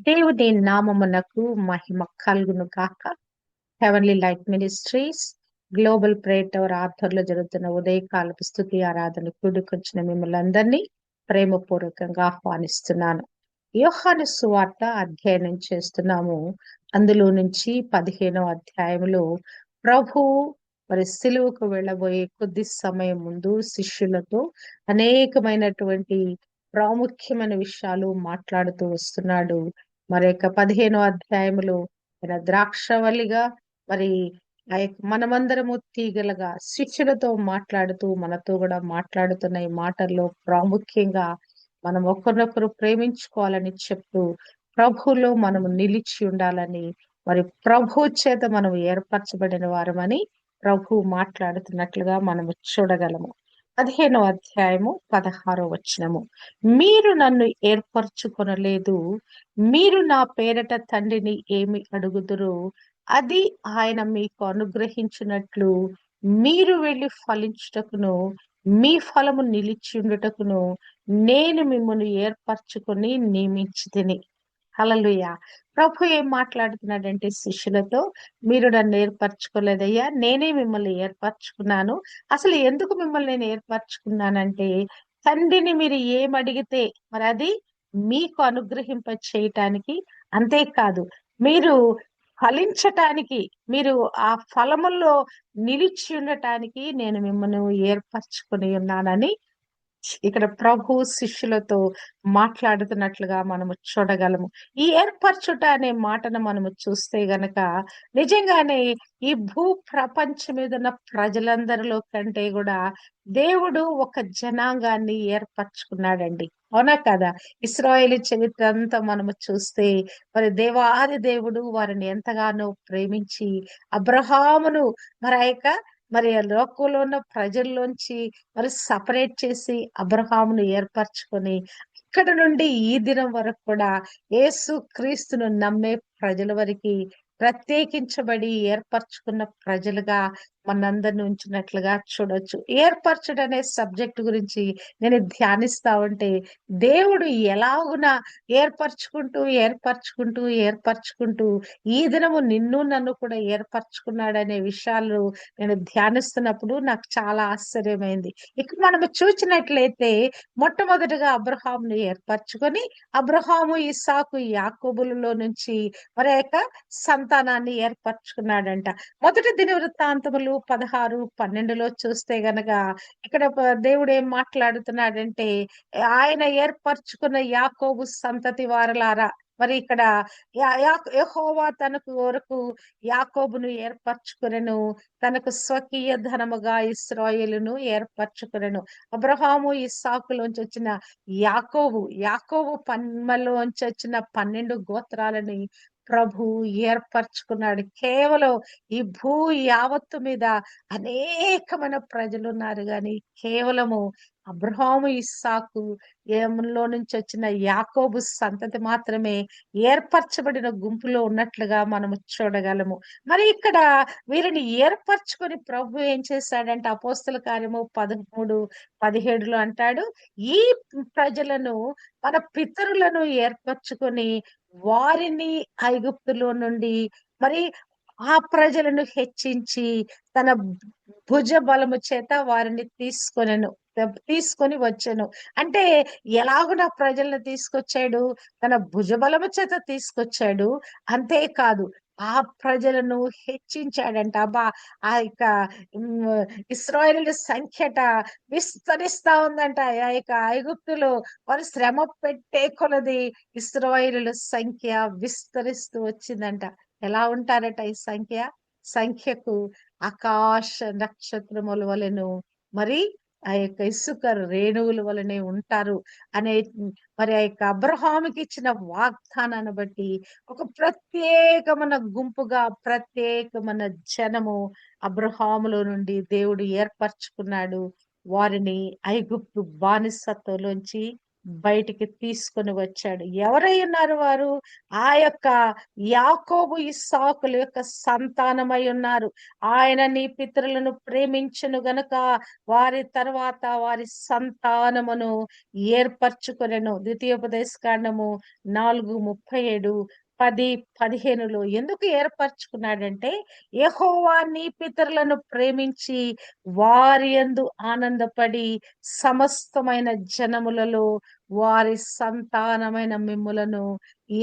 దేవుని నామమునకు మహిమ కలుగును గాక. Heavenly light ministries global prayer tower ఆధ్వర్యంలో జరుగుతున్న ఉదయకాలపు స్తుతి ఆరాధన కూడుకొచ్చిన మిమ్మల్ని అందరినీ ప్రేమపూర్వకంగా ఆహ్వానిస్తున్నాను. యోహాను సువార్త అధ్యయనం చేస్తున్నాము. అందులో నుంచి 15వ అధ్యాయంలో ప్రభు మరి సిలువకు వెళ్ళబోయే కొద్ది సమయం ముందు శిష్యులతో అనేకమైనటువంటి ప్రాముఖ్యమైన విషయాలు మాట్లాడుతూ వస్తున్నాడు. మరి యొక్క 15వ అధ్యాయంలో ఆయన ద్రాక్షవల్లిగా మరి ఆ యొక్క మనమందరము తీగలుగా శిష్యులతో మాట్లాడుతూ మనతో కూడా మాట్లాడుతున్న ఈ మాటల్లో ప్రాముఖ్యంగా మనం ఒకరినొకరు ప్రేమించుకోవాలని చెప్తూ ప్రభువులో మనము నిలిచి ఉండాలని, మరి ప్రభు చేత మనం ఏర్పరచబడిన వారమని ప్రభు మాట్లాడుతున్నట్లుగా మనము చూడగలము. 15వ అధ్యాయము 16వ వచనము. మీరు నన్ను ఏర్పరచుకొనలేదు, మీరు నా పేరట తండ్రిని ఏమి అడుగుదురో అది ఆయన మీకు అనుగ్రహించినట్లు మీరు వెళ్ళి ఫలించుటకును మీ ఫలము నిలిచి ఉండుటకును నేను మిమ్మల్ని ఏర్పరచుకొని నియమించితిని. హల్లెలూయా. ప్రభు ఏం మాట్లాడుతున్నాడంటే శిష్యులతో, మీరు నన్ను ఏర్పరచుకోలేదయ్యా, నేనే మిమ్మల్ని ఏర్పరచుకున్నాను. అసలు ఎందుకు మిమ్మల్ని నేను ఏర్పరచుకున్నానంటే, తండ్రిని మీరు ఏమడిగితే మరి అది మీకు అనుగ్రహింప చేయటానికి, అంతేకాదు మీరు ఫలించటానికి, మీరు ఆ ఫలముల్లో నిలిచి ఉండటానికి నేను మిమ్మల్ని ఏర్పరచుకొని ఉన్నానని ఇక్కడ ప్రభు శిష్యులతో మాట్లాడుతున్నట్లుగా మనము చూడగలము. ఈ ఏర్పరచుట అనే మాటను మనము చూస్తే గనక నిజంగానే ఈ భూ ప్రపంచం మీద ఉన్న ప్రజలందరిలో కంటే కూడా దేవుడు ఒక జనాంగాన్ని ఏర్పరచుకున్నాడండి. అవునా కదా? ఇశ్రాయేలు చరిత్ర అంతా మనము చూస్తే మరి దేవాది దేవుడు వారిని ఎంతగానో ప్రేమించి అబ్రహామును మరి ఆ యొక్క మరి ఆ లోకంలో ఉన్న ప్రజల్లోంచి మరి సపరేట్ చేసి అబ్రహామును ఏర్పరచుకొని ఇక్కడ నుండి ఈ దినం వరకు కూడా యేసు క్రీస్తును నమ్మే ప్రజల వరకు ప్రత్యేకించబడి ఏర్పరచుకున్న ప్రజలుగా మనందరిని ఉంచినట్లుగా చూడొచ్చు. ఏర్పరచుడు అనే సబ్జెక్ట్ గురించి నేను ధ్యానిస్తా ఉంటే దేవుడు ఎలాగున ఏర్పరచుకుంటూ ఈ దినము నిన్ను నన్ను కూడా ఏర్పరచుకున్నాడనే విషయాలు నేను ధ్యానిస్తున్నప్పుడు నాకు చాలా ఆశ్చర్యమైంది. ఇక మనము చూసినట్లయితే మొట్టమొదటిగా అబ్రహామును ఏర్పరచుకొని అబ్రహాము, ఇస్సాకు, యాకోబులలో నుంచి మరి యొక్క సంతానాన్ని ఏర్పరచుకున్నాడంట. మొదటి దినవృత్తాంతములు 16:12 చూస్తే గనక ఇక్కడ దేవుడు ఏం మాట్లాడుతున్నాడంటే, ఆయన ఏర్పరచుకున్న యాకోబు సంతతి వారలారా, మరి ఇక్కడ యెహోవా తనకు వరకు యాకోబును ఏర్పరచుకునెను, తనకు స్వకీయ ధనముగా ఇశ్రాయేలును ఏర్పరచుకునెను. అబ్రహాము, ఇస్సాకులోంచి వచ్చిన యాకోబు పన్మలోంచి వచ్చిన 12 గోత్రాలని ప్రభు ఏర్పరచుకున్నాడు. కేవలం ఈ భూ యావత్తు మీద అనేకమైన ప్రజలు ఉన్నారు గాని కేవలము అబ్రహాము, ఇస్సాకు లో నుంచి వచ్చిన యాకోబు సంతతి మాత్రమే ఏర్పరచబడిన గుంపులో ఉన్నట్లుగా మనము చూడగలము. మరి ఇక్కడ వీరిని ఏర్పరచుకొని ప్రభు ఏం చేశాడంటే అపోస్తల కార్యము 13:17 అంటాడు, ఈ ప్రజలను మన పితరులను ఏర్పరచుకొని వారిని ఐగుప్తులో నుండి మరి ఆ ప్రజలను హెచ్చించి తన భుజ బలము చేత వారిని తీసుకొని వచ్చెను. అంటే ఎలాగున ప్రజలను తీసుకొచ్చాడు? తన భుజబలము చేత తీసుకొచ్చాడు. అంతేకాదు ఆ ప్రజలను హెచ్చించాడంట. ఆ యొక్క ఇశ్రాయేలీయుల సంఖ్యట విస్తరిస్తా ఉందంట. ఆ యొక్క ఐగుప్తులో వారు శ్రమ పెట్టే కొలది ఇశ్రాయేలీయుల సంఖ్య విస్తరిస్తూ వచ్చిందంట. ఎలా ఉంటారట ఈ సంఖ్యకు ఆకాశ నక్షత్రముల వలెను, మరి ఆ యొక్క ఇసుక రేణువుల వలనే ఉంటారు అనే మరి ఆ యొక్క అబ్రహాముకి ఇచ్చిన వాగ్దానాన్ని బట్టి ఒక ప్రత్యేకమైన గుంపుగా, ప్రత్యేకమైన జనము అబ్రహాములో నుండి దేవుడు ఏర్పరచుకున్నాడు. వారిని ఐగుప్తు బానిసత్వంలోంచి బయటికి తీసుకొని వచ్చాడు. ఎవరై ఉన్నారు వారు? ఆ యొక్క యాకోబు, ఇస్సాకుల యొక్క సంతానమై ఉన్నారు. ఆయన నీ పితరులను ప్రేమించెను గనుక వారి తర్వాత వారి సంతానమును ఏర్పరచుకొనెను. ద్వితీయోపదేశకాండము 4:37, 10, 15లో ఎందుకు ఏర్పరచుకున్నాడంటే, యెహోవా నీ పితరులను ప్రేమించి వారి యందు ఆనందపడి సమస్తమైన జనములలో వారి సంతానమైన మిమ్ములను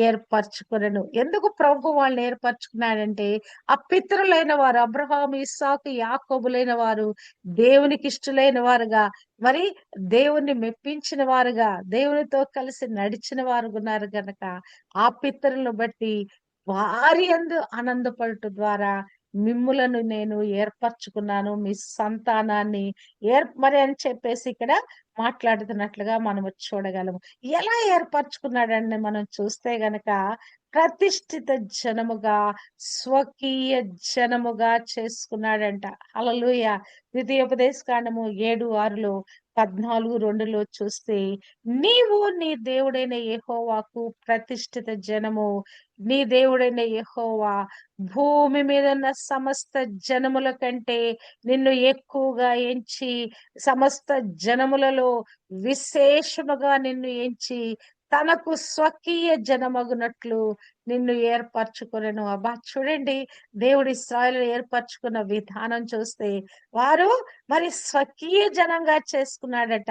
ఏర్పరచుకొనెను. ఎందుకు ప్రభు వాళ్ళని ఏర్పరచుకున్నాడంటే, ఆ పితరులైన వారు అబ్రహాము, ఇస్సాకు, యాకోబులైన వారు దేవునికి ఇష్టలైన వారుగా, మరి దేవుణ్ణి మెప్పించిన వారుగా, దేవునితో కలిసి నడిచిన వారుగున్నారు గనక, ఆ పితరులను బట్టి వారి యందు ఆనందపడుట ద్వారా మిమ్ములను నేను ఏర్పరచుకున్నాను. మీ సంతానాన్ని మరి అని చెప్పేసి ఇక్కడ మాట్లాడుతున్నట్లుగా మనము చూడగలము. ఎలా ఏర్పరచుకున్నాడండి మనం చూస్తే గనక, ప్రతిష్ఠిత జనముగా, స్వకీయ జనముగా చేసుకున్నాడంట. హల్లెలూయా! ద్వితీయోపదేశకాండము 7:6లో, 14:2లో చూస్తే, నీవు నీ దేవుడైన యెహోవాకు ప్రతిష్ఠిత జనము. నీ దేవుడైన యెహోవా భూమి మీదున్న సమస్త జనముల కంటే నిన్ను ఎక్కువగా ఎంచి, సమస్త జనములలో విశేషముగా నిన్ను ఎంచి, తనకు స్వకీయ జనమగునట్లు నిన్ను ఏర్పరచుకొనెను. అబ్బా! చూడండి, దేవుడు ఇశ్రాయేలును ఏర్పరచుకున్న విధానం చూస్తే, వారు మరి స్వకీయ జనంగా చేసుకున్నాడట.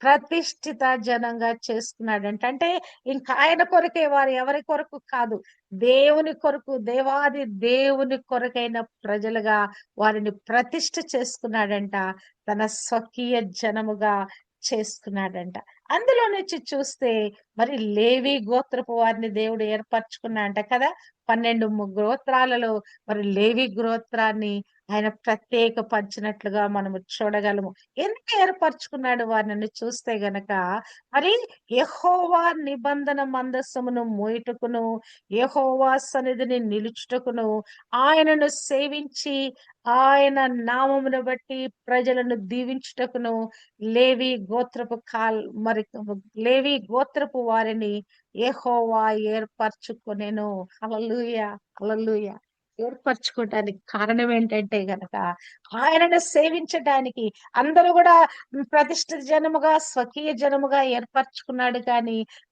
ప్రతిష్ఠిత జనంగా చేసుకున్నాడంట. అంటే ఇంక ఆయన కొరకే, వారు ఎవరి కొరకు కాదు. దేవుని కొరకు, దేవాది దేవుని కొరకైన ప్రజలుగా వారిని ప్రతిష్ఠ చేసుకున్నాడంట. తన స్వకీయ జనముగా చేసుకున్నాడంట. అందులో నుంచి చూస్తే, మరి లేవి గోత్రపు వారిని దేవుడు ఏర్పరచుకున్నాడంట కదా! 12 గోత్రాలలో మరి లేవి గోత్రాన్ని ఆయన ప్రత్యేకపరిచినట్లుగా మనము చూడగలము. ఎందుకు ఏర్పరచుకున్నాడు వారిని చూస్తే గనక, మరి యెహోవా నిబంధన మందసమును మోయుటకును, యెహోవా సన్నిధిని నిలుచుటకును, ఆయనను సేవించి ఆయన నామమును బట్టి ప్రజలను దీవించుటకును లేవి గోత్రపు మరి లేవి గోత్రపు వారిని యెహోవా ఏర్పరచుకొనెను. హల్లెలూయా! హల్లెలూయా! ఏర్పరచుకోవటానికి కారణం ఏంటంటే గనక, ఆయనను సేవించటానికి అందరూ గూడా ప్రతిష్ఠిత జనముగా, స్వకీయ జనముగా ఏర్పరచుకున్నాడు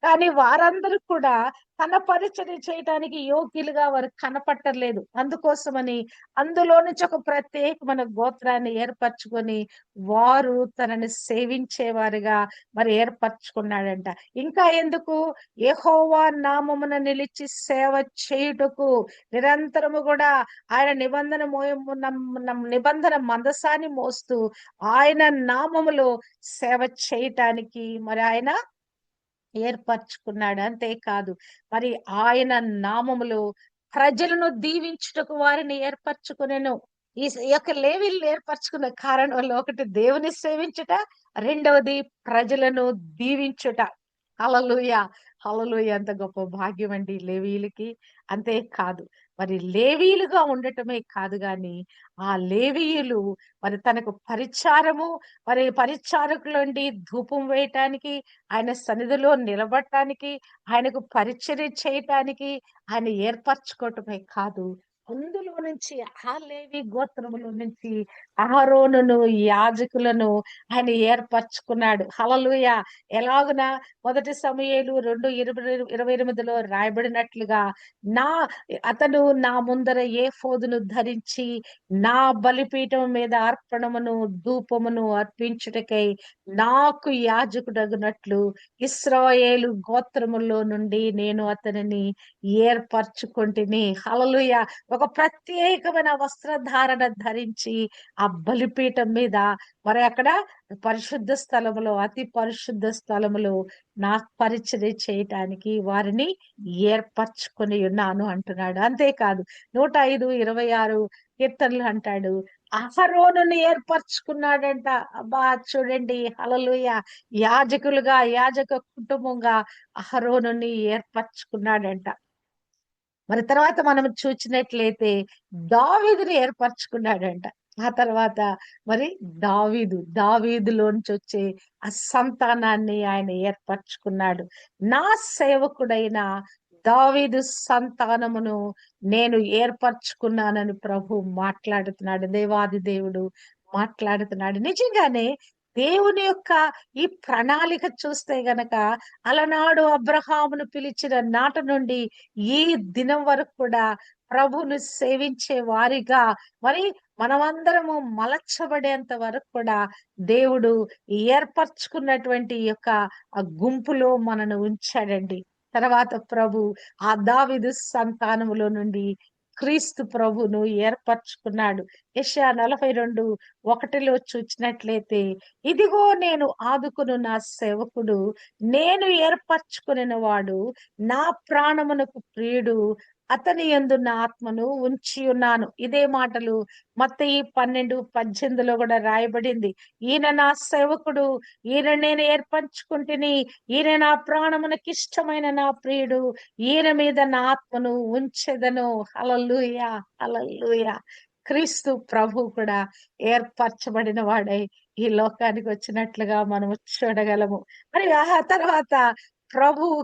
కానీ వారందరూ కూడా తన పరిచర్య చేయటానికి యోగ్యులుగా వారు కనపట్టలేదు. అందుకోసమని అందులో నుంచి ఒక ప్రత్యేకమైన గోత్రాన్ని ఏర్పరచుకొని, వారు తనని సేవించేవారుగా మరి ఏర్పరచుకున్నాడంట. ఇంకా ఎందుకు? యెహోవా నామమున నిలిచి సేవ చేయుటకు, నిరంతరము గూడా ఆయన నిబంధన నిబంధన మందసాన్ని మోస్తూ ఆయన నామములో సేవ చేయటానికి మరి ఆయన ఏర్పరచుకున్నాడు. అంతేకాదు, మరి ఆయన నామములో ప్రజలను దీవించుటకు వారిని ఏర్పరచుకొనెను. ఈ యొక్క లేవీయులను ఏర్పరచుకున్న కారణంలో ఒకటి దేవుని సేవించుట, రెండవది ప్రజలను దీవించుట. హల్లెలూయా! హల్లెలూయా! ఎంత గొప్ప భాగ్యమండి లేవీయులకి. అంతేకాదు, మరి లేవీయులుగా ఉండటమే కాదు గాని, ఆ లేవీయులు మరి తనకు పరిచారము, మరి పరిచారకులుండి ధూపం వేయటానికి, ఆయన సన్నిధిలో నిలబడటానికి, ఆయనకు పరిచర్య చేయటానికి ఆయన ఏర్పరచుకోవటమే కాదు, అందులో నుంచి, ఆ లేవి గోత్రములో నుంచి అహరోనును, యాజకులను ఆయన ఏర్పరచుకున్నాడు. హల్లెలూయా! ఎలాగున? మొదటి సమూయేలు 2:28లో రాయబడినట్లుగా, నా అతడు నా ముందర ఏఫోదును ధరించి నా బలిపీఠం మీద అర్పణమును, ధూపమును అర్పించుటకై నాకు యాజకుడగునట్లు ఇశ్రాయేలు గోత్రములో నుండి నేను అతనిని ఏర్పరచుకొంటిని. హల్లెలూయా! ఒక ప్రత్యేకమైన వస్త్రధారణ ధరించి ఆ బలిపీఠం మీద మరి అక్కడ పరిశుద్ధ స్థలములో, అతి పరిశుద్ధ స్థలములో నా పరిచర్య చేయటానికి వారిని ఏర్పరచుకొని ఉన్నాను అంటున్నాడు. అంతేకాదు, 105:26 కీర్తనలు అంటాడు, అహరోనుని ఏర్పరచుకున్నాడంట. అబ్బా! చూడండి, హల్లెలూయా! యాజకులుగా, యాజక కుటుంబంగా అహరోనుని ఏర్పరచుకున్నాడంట. మరి తర్వాత మనం చూచినట్లయితే దావీదుని ఏర్పరచుకున్నాడంట. ఆ తర్వాత మరి దావీదులోంచి వచ్చే ఆ సంతానాన్ని ఆయన ఏర్పరచుకున్నాడు. నా సేవకుడైన దావీదు సంతానమును నేను ఏర్పరచుకున్నానని ప్రభు మాట్లాడుతున్నాడు. దేవాది దేవుడు మాట్లాడుతున్నాడు. నిజంగానే దేవుని యొక్క ఈ ప్రణాళిక చూస్తే గనక అలనాడు అబ్రహామును పిలిచిన నాట నుండి ఈ దినం వరకు కూడా ప్రభువును సేవించే వారిగా మరి మనమందరము మలచబడేంత వరకు కూడా దేవుడు ఏర్పరచుకున్నటువంటి ఈ యొక్క ఆ గుంపులో మనను ఉంచాడండి. తర్వాత ప్రభు ఆ దావీదు సంతానములో నుండి క్రీస్తు ప్రభును ఏర్పరచుకున్నాడు. యెషయా 42:1 చూచినట్లయితే, ఇదిగో నేను ఆదుకును నా సేవకుడు, నేను ఏర్పరచుకొనిన వాడు, నా ప్రాణమునకు ప్రియుడు, అతని యందు నా ఆత్మను ఉంచి ఉన్నాను. ఇదే మాటలు మత్తయి 12:18 కూడా రాయబడింది. ఈయన నా సేవకుడు, ఈయన నేను ఏర్పరచుకుంటుని, ఈయన నా ప్రాణమునకిష్టమైన నా ప్రియుడు, ఈయన మీద నా ఆత్మను ఉంచెదను. హల్లెలూయా, హల్లెలూయా. క్రీస్తు ప్రభు కూడా ఏర్పరచబడిన వాడై ఈ లోకానికి వచ్చినట్లుగా మనము చూడగలము. మరి ఆ తర్వాత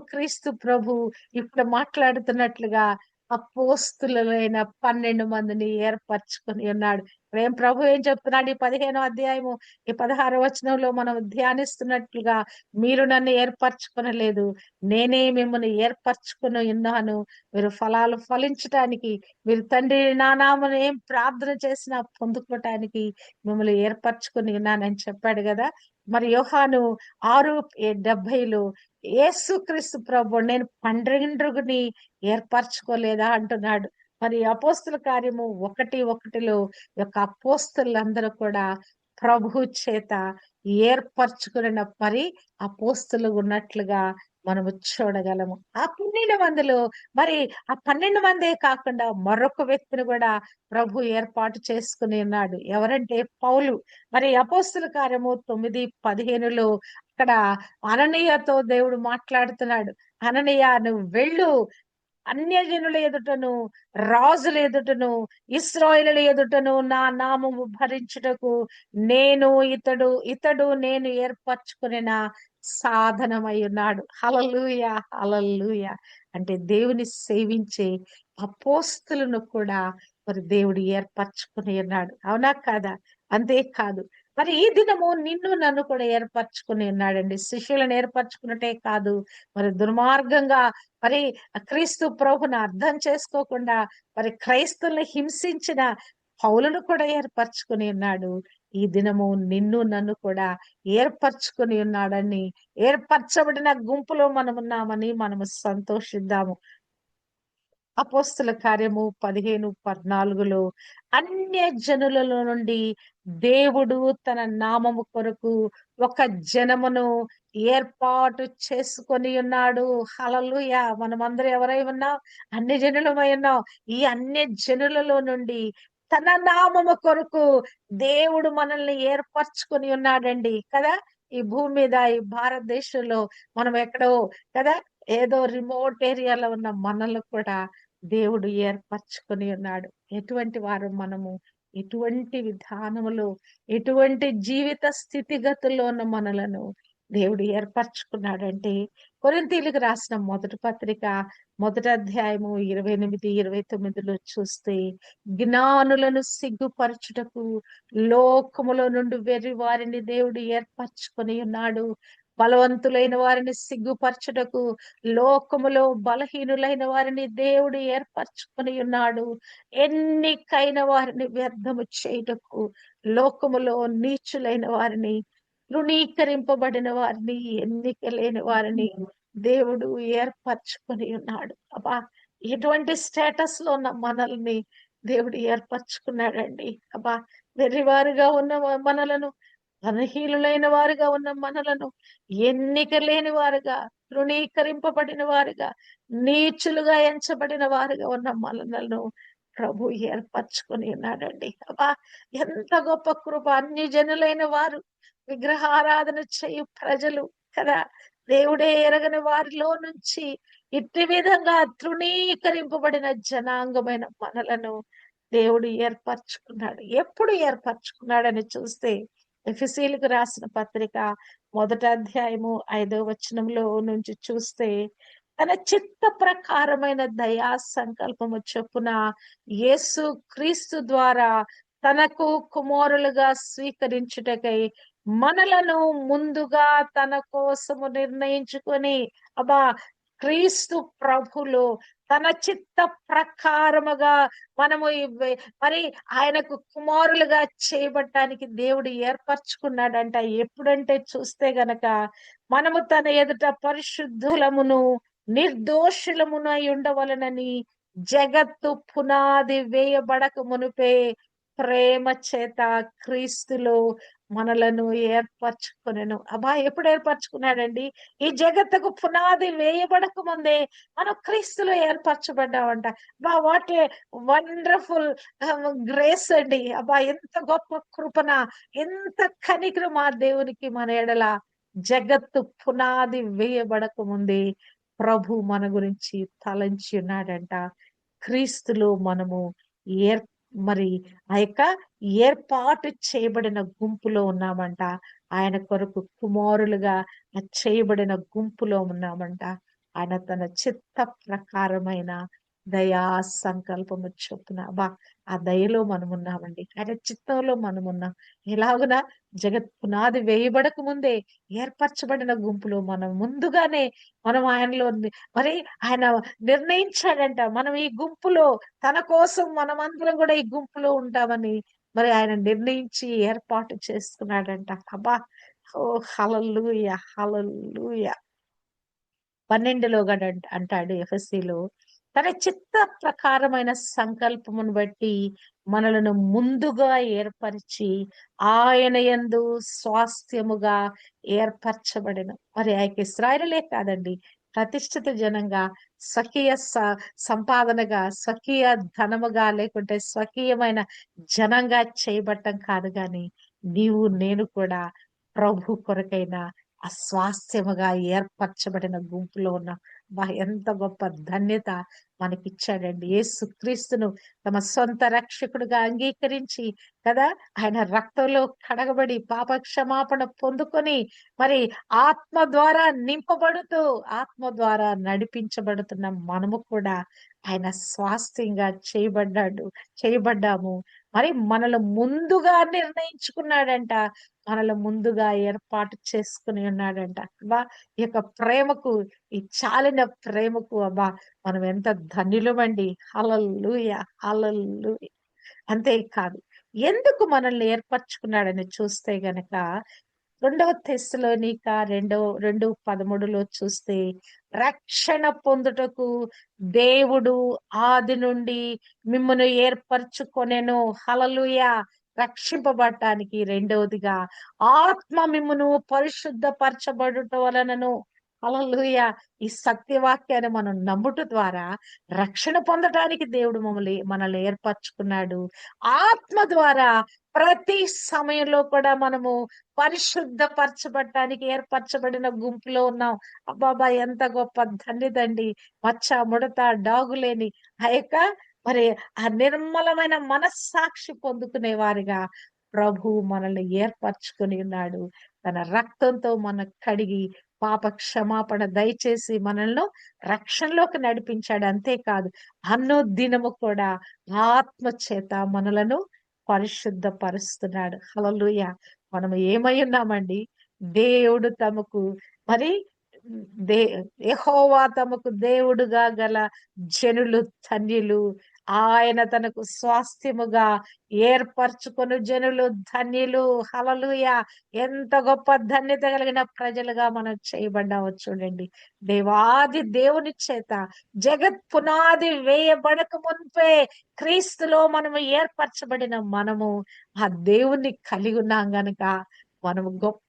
క్రీస్తు ప్రభు ఇప్పుడు మాట్లాడుతున్నట్లుగా అపోస్తులైన 12 మందిని ఏర్పరచుకొని ఉన్నాడు. ప్రభు ఏం చెప్తున్నాడు? ఈ 15వ అధ్యాయము ఈ 16వ వచనంలో మనం ధ్యానిస్తున్నట్లుగా, మీరు నన్ను ఏర్పరచుకొనలేదు, నేనే మిమ్మల్ని ఏర్పరచుకొని ఉన్నాను. మీరు ఫలాలు ఫలించటానికి, మీరు తండ్రి నా నామమున ఏం ప్రార్థన చేసినా పొందుకోవటానికి మిమ్మల్ని ఏర్పరచుకొని ఉన్నానని చెప్పాడు కదా. మరి యోహాను 6:70లో యేసుక్రీస్తు ప్రభు నేను 12 ఏర్పరచుకోలేదా అంటున్నాడు. మరి అపోస్తుల కార్యము 1:1లో యొక్క అపోస్తులందరూ కూడా ప్రభు చేత ఏర్పరచుకున్న మరి అపోస్తులు ఉన్నట్లుగా మనము చూడగలము. ఆ 12 మందిలో మరి ఆ 12 మందే కాకుండా మరొక వ్యక్తిని కూడా ప్రభు ఏర్పాటు చేసుకుని ఉన్నాడు. ఎవరంటే పౌలు. మరి అపోస్తుల కార్యము 9:15లో అక్కడ అననీయతో దేవుడు మాట్లాడుతున్నాడు. అననీయ, నువ్వు వెళ్ళు, అన్యజనుల ఎదుటను, రాజుల ఎదుటను, ఇశ్రాయేలీయుల ఎదుటను నా నామము భరించుటకు ఇతడు నేను ఏర్పరచుకొనిన సాధనమై ఉన్నాడు. హల్లెలూయా, హల్లెలూయా. అంటే దేవుని సేవించే అపోస్తులను కూడా మరి దేవుడు ఏర్పరచుకొని ఉన్నాడు. అవునా కాదా? అంతేకాదు, మరి ఈ దినము నిన్ను నన్ను కూడా ఏర్పరచుకొని ఉన్నాడండి. శిష్యులను ఏర్పరచుకున్నట్టే కాదు, మరి దుర్మార్గంగా మరి క్రీస్తు ప్రభుని అర్థం చేసుకోకుండా మరి క్రైస్తవుల్ని హింసించిన పౌలును కూడా ఏర్పరచుకొని ఉన్నాడు. ఈ దినము నిన్ను నన్ను కూడా ఏర్పరచుకొని ఉన్నాడని, ఏర్పరచబడిన గుంపులో మనమున్నామని మనము సంతోషిద్దాము. అపోస్తుల కార్యము 15:14లో అన్య జనులలో నుండి దేవుడు తన నామము కొరకు ఒక జనమును ఏర్పాటు చేసుకొని ఉన్నాడు. హల్లెలూయా. మనమందరం ఎవరై ఉన్నాం? అన్ని జనులమై ఉన్నాం. ఈ అన్య జనులలో నుండి తన నామము కొరకు దేవుడు మనల్ని ఏర్పరచుకొని ఉన్నాడండి కదా. ఈ భూమి మీద, ఈ భారతదేశంలో మనం ఎక్కడో కదా, ఏదో రిమోట్ ఏరియాలో ఉన్న మనల్ని కూడా దేవుడు ఏర్పరచుకొని ఉన్నాడు. ఎటువంటి వారు మనము? ఎటువంటి విధానములో, ఎటువంటి జీవిత స్థితిగతుల్లో ఉన్న మనలను దేవుడు ఏర్పరచుకున్నాడంటే, కొరింథీయులకు రాసిన మొదటి పత్రిక 1 అధ్యాయము 28, 29లో చూస్తే, జ్ఞానులను సిగ్గుపరచుటకు లోకములో నుండి వెర్రి వారిని దేవుడు ఏర్పరచుకొని ఉన్నాడు. బలవంతులైన వారిని సిగ్గుపరచుటకు లోకములో బలహీనులైన వారిని దేవుడు ఏర్పరచుకొని ఉన్నాడు. ఎన్నికైన వారిని వ్యర్థము చేయుటకు లోకములో నీచులైన వారిని, తృణీకరింపబడిన వారిని, ఎన్నిక లేని వారిని దేవుడు ఏర్పరచుకొని ఉన్నాడు. అబ్బా, ఎటువంటి స్టేటస్ లో ఉన్న మనల్ని దేవుడు ఏర్పరచుకున్నాడండి. అబ్బా, వెర్రివారుగా ఉన్న మనలను, బలహీనులైన వారుగా ఉన్న మనలను, ఎన్నిక లేని వారుగా, తృణీకరింపబడిన వారుగా, నీచులుగా ఎంచబడిన వారుగా ఉన్న మనలను ప్రభు ఏర్పరచుకొని ఉన్నాడండి. అబ్బా, ఎంత గొప్ప కృప! అన్ని జనులైన వారు, విగ్రహారాధన చేయు ప్రజలు కదా, దేవుడే ఎరగని వారిలో నుంచి ఇట్టి విధంగా తృణీకరింపబడిన జనాంగమైన మనలను దేవుడు ఏర్పరచుకున్నాడు. ఎప్పుడు ఏర్పరచుకున్నాడని చూస్తే ఎఫెసీయులకు రాసిన పత్రిక 1 అధ్యాయము 5 వచనంలో నుంచి చూస్తే తన చిత్త ప్రకారమైన దయా సంకల్పము చొప్పున యేసు క్రీస్తు ద్వారా తనకు కుమారులుగా స్వీకరించుటకై మనలను ముందుగా తన కోసము నిర్ణయించుకొని అబ్బా క్రీస్తు ప్రభులో తన చిత్త ప్రకారముగా మనము మరి ఆయనకు కుమారులుగా చేయబట్టానికి దేవుడు ఏర్పరచుకున్నాడంట. ఎప్పుడంటే చూస్తే గనక మనము తన ఎదుట పరిశుద్ధులమును నిర్దోషులమునై ఉండవలనని జగత్తు పునాది వేయబడక మునుపే ప్రేమ చేత క్రీస్తులో మనలను ఏర్పరచుకొనెను. అబ్బా ఎప్పుడు ఏర్పరచుకున్నాడండి? ఈ జగత్తుకు పునాది వేయబడక ముందే మనం క్రీస్తులో ఏర్పరచబడ్డామంట. అబ్బా వాట్ ఏ వండర్ఫుల్ గ్రేస్ అండి. అబ్బా ఎంత గొప్ప కృపణ, ఎంత కనికరం మా దేవునికి మన ఎడల. జగత్తు పునాది వేయబడక ముందే ప్రభు మన గురించి తలంచి ఉన్నాడంట. క్రీస్తులో మనము ఏర్ మరి ఆ యొక్క ఏర్పాటు చేయబడిన గుంపులో ఉన్నామంట. ఆయన కొరకు కుమారులుగా చేయబడిన గుంపులో ఉన్నామంట. ఆయన తన చిత్త ప్రకారమైన దయా సంకల్పము చొప్పున ఆ దయలో మనం ఉన్నామండి. ఆయన చిత్తంలో మనం ఉన్నాం. ఎలాగున జగత్ పునాది వేయబడక ముందే ఏర్పరచబడిన గుంపులో మనం ముందుగానే మనం ఆయనలో మరి ఆయన నిర్ణయించాడంట. మనం ఈ గుంపులో తన కోసం మనమందరం కూడా ఈ గుంపులో ఉంటామని మరి ఆయన నిర్ణయించి ఏర్పాటు చేసుకున్నాడంట. అబ్బా! ఓ హల్లెలూయా! హల్లెలూయా! 12లో గూడా అంటాడు ఎఫెసీలో, తన చిత్త ప్రకారమైన సంకల్పమును బట్టి మనలను ముందుగా ఏర్పరిచి ఆయన యందు స్వాస్థ్యముగా ఏర్పరచబడెను. మరి ఆ యొక్క ఇశ్రాయేలులే కాదండి, ప్రతిష్ఠిత జనంగా స్వకీయ సంపాదనగా, స్వకీయ ధనముగా లేకుంటే స్వకీయమైన జనంగా చేయబట్టం కాదు గాని నీవు నేను కూడా ప్రభు కొరకైన స్వాస్థ్యముగా ఏర్పరచబడిన గుంపులో ఉన్నాం. ఎంత గొప్ప ధన్యత మనకిచ్చాడండి. యేసుక్రీస్తును తమ సొంత రక్షకుడుగా అంగీకరించి కదా ఆయన రక్తంలో కడగబడి పాప క్షమాపణ పొందుకొని మరి ఆత్మ ద్వారా నింపబడుతూ ఆత్మ ద్వారా నడిపించబడుతున్న మనము కూడా ఆయన స్వాస్థ్యంగా చేయబడ్డాము. మరి మనలో ముందుగా నిర్ణయించుకున్నాడంట. మనలో ముందుగా ఏర్పాటు చేసుకుని ఉన్నాడంట. అబ్బా ఈ యొక్క ప్రేమకు, ఈ చాలిన ప్రేమకు అబ్బా మనం ఎంత ధన్యులమండి. హల్లెలూయా! హల్లెలూయా! అంతేకాదు, ఎందుకు మనల్ని ఏర్పరచుకున్నాడని చూస్తే గనక 2 2:13 చూస్తే రక్షణ పొందుటకు దేవుడు ఆది నుండి మిమ్మును ఏర్పరచుకొనెను. హల్లెలూయా! రక్షింపబడటానికి. రెండవదిగా ఆత్మ మిమ్మును పరిశుద్ధపరచబడుట వలనను. హల్లెలూయా! ఈ సత్యవాక్యాన్ని మనం నమ్ముట ద్వారా రక్షణ పొందటానికి దేవుడు మనల్ని ఏర్పరచుకున్నాడు. ఆత్మ ద్వారా ప్రతి సమయంలో కూడా మనము పరిశుద్ధపరచబడటానికి ఏర్పరచబడిన గుంపులో ఉన్నాం. అబ్బాబా ఎంత గొప్ప ధన్యతండి. మచ్చ, ముడత, డాగులేని ఆ యొక్క మరి ఆ నిర్మలమైన మనస్సాక్షి పొందుకునే వారిగా ప్రభు మనల్ని ఏర్పరచుకొని ఉన్నాడు. తన రక్తంతో మన కడిగి పాప క్షమాపణ దయచేసి మనల్ని రక్షణలోకి నడిపించాడు. అంతేకాదు అనుదినము కూడా ఆత్మ చేత మనలను పరిశుద్ధపరుస్తున్నాడు. హల్లెలూయా! మనం ఏమై ఉన్నామండి? దేవుడు తమకు మరి దే యెహోవా తమకు దేవుడుగా గల జనులు ధన్యులు. ఆయన తనకు స్వాస్థ్యముగా ఏర్పరచుకొను జనులు ధన్యులు. హల్లెలూయా! ఎంత గొప్ప ధన్యత కలిగిన ప్రజలుగా మనం చేయబడ్డామో చూడండి. దేవాది దేవుని చేత జగత్ పునాది వేయబడక మున్పే క్రీస్తులో మనము ఏర్పరచబడిన మనము ఆ దేవుణ్ణి కలిగి ఉన్నాం గనుక మనము గొప్ప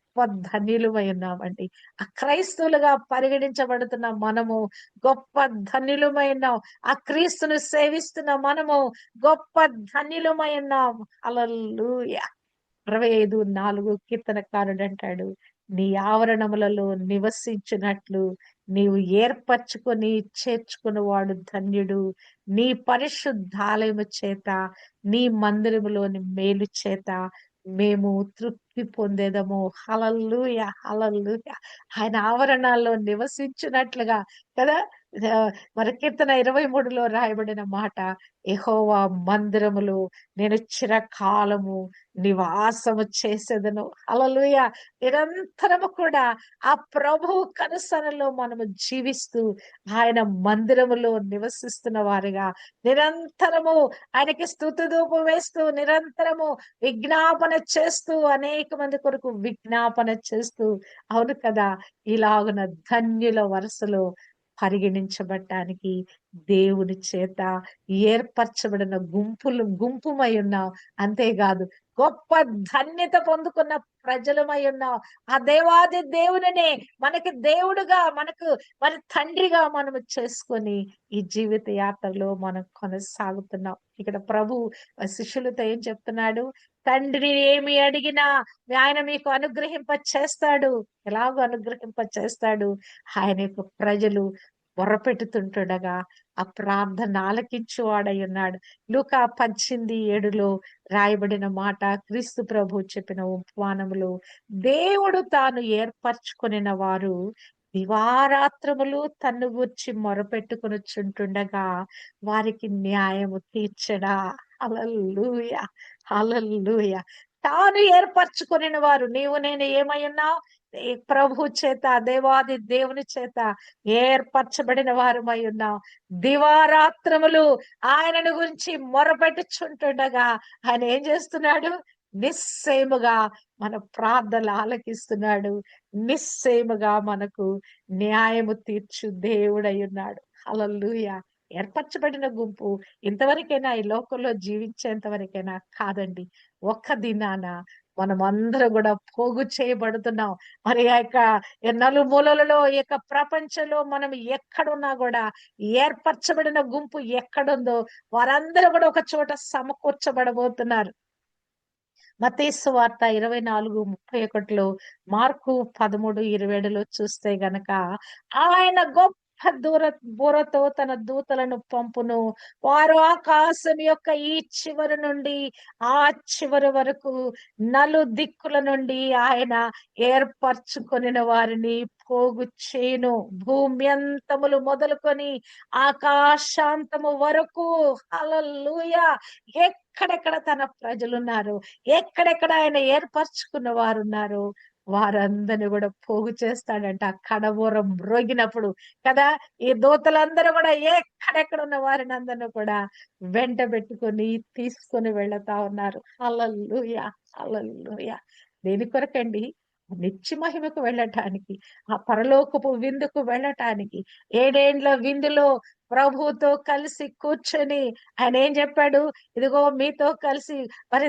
ధన్యులమై ఉన్నామండి. ఆ క్రైస్తవులుగా పరిగణించబడుతున్న మనము గొప్ప ధన్యులమై ఉన్నాం. ఆ క్రీస్తును సేవిస్తున్న మనము గొప్ప ధన్యులమై ఉన్నాం. హల్లెలూయా! 25:4 కీర్తనకారుడు అంటాడు, నీ ఆవరణములలో నివసించినట్లు నీవు ఏర్పరచుకొని చేర్చుకున్నవాడు ధన్యుడు. నీ పరిశుద్ధాలయము చేత, నీ మందిరములోని మేలు చేత మేము తృప్తి పొందేదము. హల్లెలూయా! హల్లెలూయా! ఆయన ఆవరణాల్లో నివసించినట్లుగా కదా! మరి కీర్తన 23లో రాయబడిన మాట, యెహోవా మందిరములో నేను చిరకాలము నివాసము చేసేదను. హల్లెలూయా! నిరంతరము కూడా ఆ ప్రభువు కనుసరణలో మనము జీవిస్తూ, ఆయన మందిరములో నివసిస్తున్న వారిగా, నిరంతరము ఆయనకి స్తుతి ధూపం వేస్తూ, నిరంతరము విజ్ఞాపన చేస్తూ, అనేక మంది కొరకు విజ్ఞాపన చేస్తూ, అవును కదా! ఇలాగున ధన్యుల వరుసలో పరిగణించబడటానికి దేవుని చేత ఏర్పరచబడిన గుంపుమై ఉన్నాం. అంతేకాదు గొప్ప ధన్యత పొందుకున్న ప్రజలమై ఉన్నాం. ఆ దేవాది దేవునినే మనకి దేవుడుగా, మనకు మరి తండ్రిగా మనము చేసుకొని ఈ జీవిత యాత్రలో మనం కొనసాగుతున్నాం. ఇక్కడ ప్రభు శిష్యులతో ఏం చెప్తున్నాడు? తండ్రిని ఏమి అడిగినా ఆయన మీకు అనుగ్రహింప చేస్తాడు. ఎలాగో అనుగ్రహింప చేస్తాడు? ఆయన యొక్క ప్రజలు మొర్రపెట్టుతుంటుండగా ఆ ప్రార్థన ఆలకించువాడై ఉన్నాడు. లూకా 18:7లో రాయబడిన మాట, క్రీస్తు ప్రభు చెప్పిన ఉపమానములో, దేవుడు తాను ఏర్పరచుకొనిన వారు దివారాత్రములు తన్ను గూర్చి మొరపెట్టుకొనుచుంటుండగా వారికి న్యాయము తీర్చడా. హల్లెలూయా! హల్లెలూయా! తాను ఏర్పరచుకొనిన వారు, నీవు నేను ఏమై ఉన్నాం? ఈ ప్రభు చేత, దేవాది దేవుని చేత ఏర్పరచబడిన వారమై ఉన్నాం. దివారాత్రములు ఆయనను గురించి మొరపెట్టుచుంటుండగా ఆయన ఏం చేస్తున్నాడు? నిశ్చయముగా మన ప్రార్థనలు ఆలకిస్తున్నాడు. నిశ్చయముగా మనకు న్యాయము తీర్చు దేవుడై ఉన్నాడు. హల్లెలూయా! ఏర్పరచబడిన గుంపు ఇంతవరకైనా ఈ లోకంలో జీవించేంత వరకైనా కాదండి. ఒక్క దినాన మనమందరం కూడా పోగు చేయబడుతున్నాం. మరి ఆ యొక్క నలుమూలలలో ఈ యొక్క ప్రపంచంలో మనం ఎక్కడున్నా కూడా ఏర్పరచబడిన గుంపు ఎక్కడుందో వారందరూ కూడా ఒక చోట సమకూర్చబడబోతున్నారు. మత్తయి సువార్త 24:31లో, మార్కు 13:27లో చూస్తే గనక ఆయన గొప్ప బూరతో తన దూతలను పంపును. వారు ఆకాశం యొక్క ఈ చివరి నుండి ఆ చివరి వరకు నలుదిక్కుల నుండి ఆయన ఏర్పరచుకొనిన వారిని పోగు చేయును. భూమ్యంతములు మొదలుకొని ఆకాశాంతము వరకు. హల్లెలూయా! ఎక్కడెక్కడ తన ప్రజలున్నారు, ఎక్కడెక్కడ ఆయన ఏర్పరచుకున్న వారున్నారో వారందరిని కూడా పోగు చేస్తాడంట. ఆ కడబూరం మ్రోగినప్పుడు కదా! ఈ దూతలందరూ కూడా ఎక్కడెక్కడ ఉన్న వారిని అందరిని కూడా వెంట పెట్టుకొని తీసుకొని వెళ్తా ఉన్నారు. హల్లెలూయా! హల్లెలూయా! దేని కొరకండి? నిత్య మహిమకు వెళ్ళటానికి, ఆ పరలోకపు విందుకు వెళ్ళటానికి. ఏడేండ్ల విందులో ప్రభువుతో కలిసి కూర్చొని ఆయన ఏం చెప్పాడు? ఇదిగో మీతో కలిసి మరి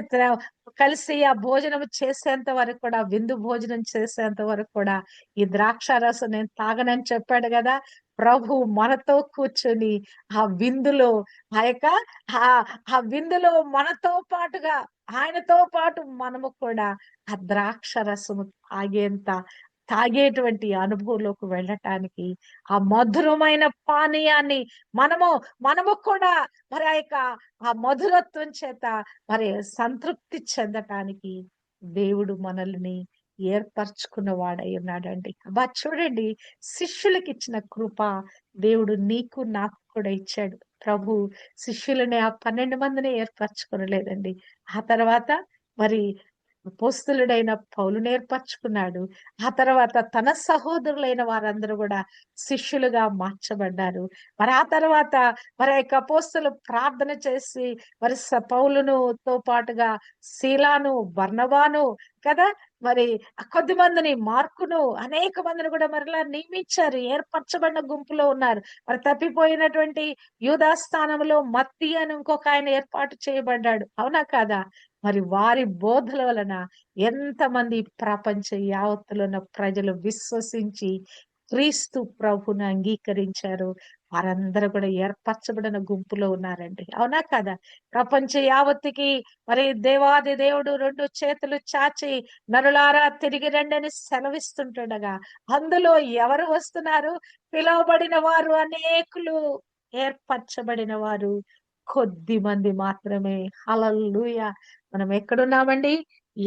కలిసి ఆ భోజనం చేసేంత వరకు కూడా, విందు భోజనం చేసేంత వరకు కూడా ఈ ద్రాక్షారసం నేను తాగనని చెప్పాడు గదా! ప్రభు మనతో కూర్చొని ఆ విందులో, ఆ యొక్క ఆ ఆ విందులో మనతో పాటుగా, ఆయనతో పాటు మనము కూడా ఆ ద్రాక్షరసము తాగేటువంటి అనుభవంలోకి వెళ్ళటానికి, ఆ మధురమైన పానీయాన్ని మనము మనము కూడా మరి ఆ యొక్క ఆ మధురత్వం చేత మరి సంతృప్తి చెందటానికి దేవుడు మనల్ని ఏర్పరచుకున్న వాడై ఉన్నాడండి. అబ్బా చూడండి, శిష్యులకి ఇచ్చిన కృప దేవుడు నీకు నాకు కూడా ఇచ్చాడు. ప్రభు శిష్యులని ఆ 12 మందిని ఏర్పరచుకొనలేదండి. ఆ తర్వాత మరి అపోస్తలుడైన పౌలుని ఏర్పరచుకున్నాడు. ఆ తర్వాత తన సహోదరులైన వారందరూ కూడా శిష్యులుగా మార్చబడ్డారు. ఆ తర్వాత మరి ఆ యొక్క అపోస్తలు ప్రార్థన చేసి మరి పౌలునుతో పాటుగా శీలాను, బర్నబాను కదా! మరి కొద్దిమందిని, మార్కును, అనేక మందిని కూడా మరలా నియమించారు. ఏర్పరచబడిన గుంపులో ఉన్నారు. మరి తప్పిపోయినటువంటి యూదా స్థానంలో మత్తయి అని ఇంకొక ఆయన ఏర్పాటు చేయబడ్డాడు. అవునా కాదా? మరి వారి బోధల వలన ఎంతమంది ప్రపంచ యావత్తులో ఉన్న ప్రజలు విశ్వసించి క్రీస్తు ప్రభువుని అంగీకరించారు. వారందరూ కూడా ఏర్పరచబడిన గుంపులో ఉన్నారండి. అవునా కదా? ప్రపంచ యావత్తుకి మరి దేవాది దేవుడు 2 చేతులు చాచి నరులారా తిరిగి రండి అని సెలవిస్తుంటుండగా, అందులో ఎవరు వస్తున్నారు? పిలువబడిన వారు అనేకులు, ఏర్పరచబడిన వారు కొద్ది మంది మాత్రమే. హల్లెలూయా! మనం ఎక్కడున్నామండి?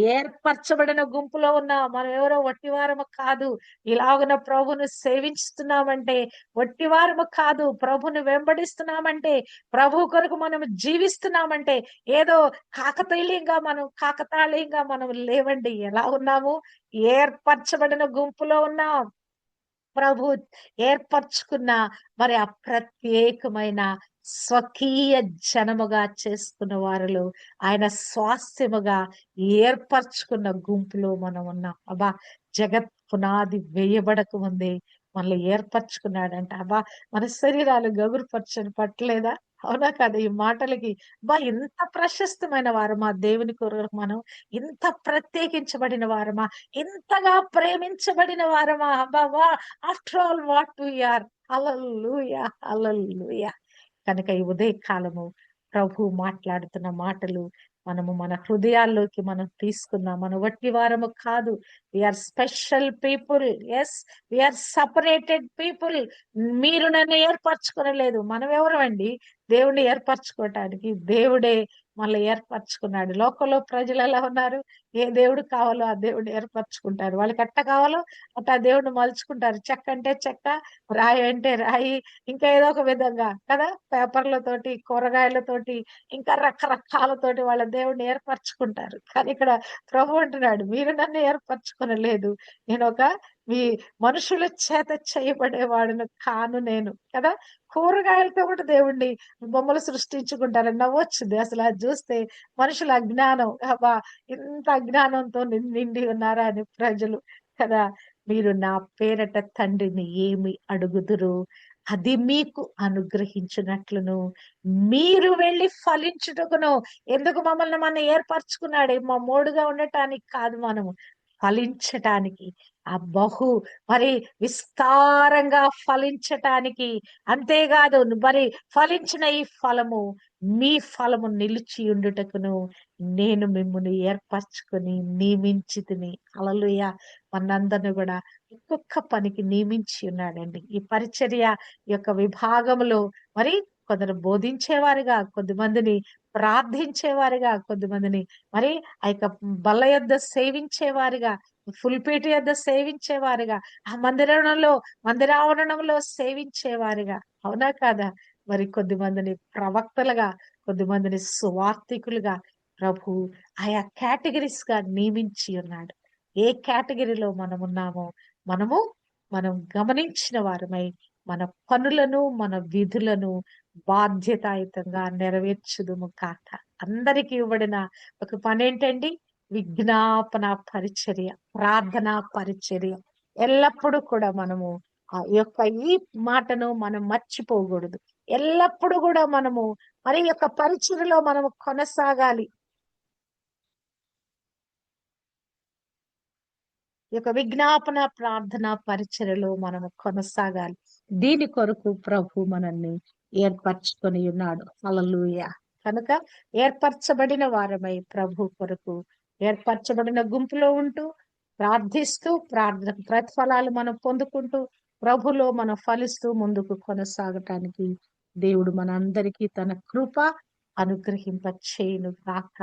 ఏర్పరచబడిన గుంపులో ఉన్నాం. మనం ఎవరో వట్టివారము కాదు. ఇలాగున ప్రభువును సేవిస్తున్నామంటే వట్టివారము కాదు. ప్రభువుని వెంబడిస్తున్నామంటే, ప్రభు కొరకు మనం జీవిస్తున్నామంటే, ఏదో కాకతాళీయంగా మనం లేవండి. ఎలా ఉన్నాము? ఏర్పరచబడిన గుంపులో ఉన్నాం. ప్రభు ఏర్పరచుకున్న మరి ఆ ప్రత్యేకమైన స్వకీయ జనముగా చేసుకున్న వారిలో ఆయన స్వాస్థ్యముగా ఏర్పరచుకున్న గుంపులో మనం ఉన్నాం. అబ్బా! జగత్ పునాది వేయబడక ముందే మనల్ని ఏర్పరచుకున్నాడంట. అబ్బా! మన శరీరాలు గగురుపరచని పట్టలేదా? అవునా కదా? ఈ మాటలకి ఇంత ప్రశస్తమైన వారమా దేవుని కొరకు మనం? ఇంత ప్రత్యేకించబడిన వారమా? ఇంతగా ప్రేమించబడిన వారమా? అబ్బా! After all what we are. Hallelujah! Hallelujah! కనుక ఈ ఉదయ కాలము ప్రభు మాట్లాడుతున్న మాటలు మనము మన హృదయాల్లోకి మనం తీసుకుందాం. మనం వట్టి వారము కాదు. We are special people. Yes, we are separated people. మీరు నన్ను ఏర్పరచుకొనలేదు. మనం ఎవరమండి దేవుణ్ణి ఏర్పరచుకోవటానికి? దేవుడే మనల్ని ఏర్పరచుకున్నాడు. లోకంలో ప్రజలు ఎలా ఉన్నారు? ఏ దేవుడు కావాలో ఆ దేవుడిని ఏర్పరచుకుంటారు. వాళ్ళకి ఎట్ట కావాలో అట్ట ఆ దేవుడిని మలుచుకుంటారు. చెక్క అంటే చెక్క, రాయి అంటే రాయి, ఇంకా ఏదో ఒక విధంగా కదా! పేపర్‌లతోటి, కూరగాయలతోటి, ఇంకా రకరకాలతోటి వాళ్ళ దేవుడిని ఏర్పరచుకుంటారు. కానీ ఇక్కడ ప్రభు అంటున్నాడు, "మీరు నన్ను ఏర్పరచుకొనలేదు. నేనొక మీ మనుషుల చేత చేయబడేవాడును కాను నేను." కదా! కూరగాయలతో కూడా దేవుడిని బొమ్మలు సృష్టించుకుంటారు. నవ్వొచ్చింది అసలు అది చూస్తే. మనుషుల అజ్ఞానం. అబ్బా! ఇంత అజ్ఞానంతో నిండి ఉన్నారా అని ప్రజలు కదా! మీరు నా పేరట తండ్రిని ఏమి అడుగుదురు అది మీకు అనుగ్రహించినట్లును మీరు వెళ్లి ఫలించుటకును. ఎందుకు మమ్మల్ని మనం ఏర్పరచుకున్నాడు? మా మోడుగా ఉండటానికి కాదు, మనము ఫలించటానికి. ఆ మరి విస్తారంగా ఫలించటానికి. అంతేకాదు మరి ఫలించిన ఈ ఫలము మీ ఫలము నిలిచి ఉండుటకును నేను మిమ్మును ఏర్పరచుకొని నియమించితిని. హల్లెలూయా! మనందరిని కూడా ఒక్కొక్క పనికి నియమించి ఉన్నాడండి. ఈ పరిచర్య యొక్క విభాగంలో మరి కొందరు బోధించేవారుగా, కొద్దిమందిని ప్రార్థించేవారుగా, కొద్దిమందిని మరి ఆ యొక్క బల్ల యొద్ద సేవించేవారుగా, పుల్పీటు యొద్ద సేవించేవారుగా, ఆ మందిరావరణంలో సేవించేవారుగా. అవునా కాదా? మరి కొద్దిమందిని ప్రవక్తలుగా, కొద్దిమందిని సువార్తికులుగా ప్రభు ఆయా కేటగిరీస్ గా నియమించి ఉన్నాడు. ఏ కేటగిరీలో మనమున్నామో మనము మనం గమనించిన వారమై మన పనులను, మన విధులను బాధ్యతాయుతంగా నెరవేర్చుదుము కాక. అందరికి ఇవ్వబడిన ఒక పనేంటండి? విజ్ఞాపన పరిచర్య, ప్రార్థనా పరిచర్య. ఎల్లప్పుడూ కూడా మనము ఆ యొక్క ఈ మాటను మనం మర్చిపోకూడదు. ఎల్లప్పుడూ కూడా మనము మరి ఈ యొక్క పరిచర్యలో మనము కొనసాగాలి. ఈ యొక్క విజ్ఞాపన ప్రార్థన పరిచర్యలో మనము కొనసాగాలి. దీని కొరకు ప్రభు మనల్ని ఏర్పరచుకొని ఉన్నాడు. హల్లెలూయా! కనుక ఏర్పరచబడిన వారమై ప్రభు కొరకు ఏర్పరచబడిన గుంపులో ఉంటూ ప్రార్థిస్తూ ప్రార్థన ప్రతిఫలాలు మనం పొందుకుంటూ ప్రభులో మనం ఫలిస్తూ ముందుకు కొనసాగటానికి దేవుడు మనందరికీ తన కృప అనుగ్రహింప చేయును గాక.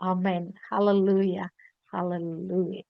ఆమేన్. హల్లెలూయా! హల్లెలూయా!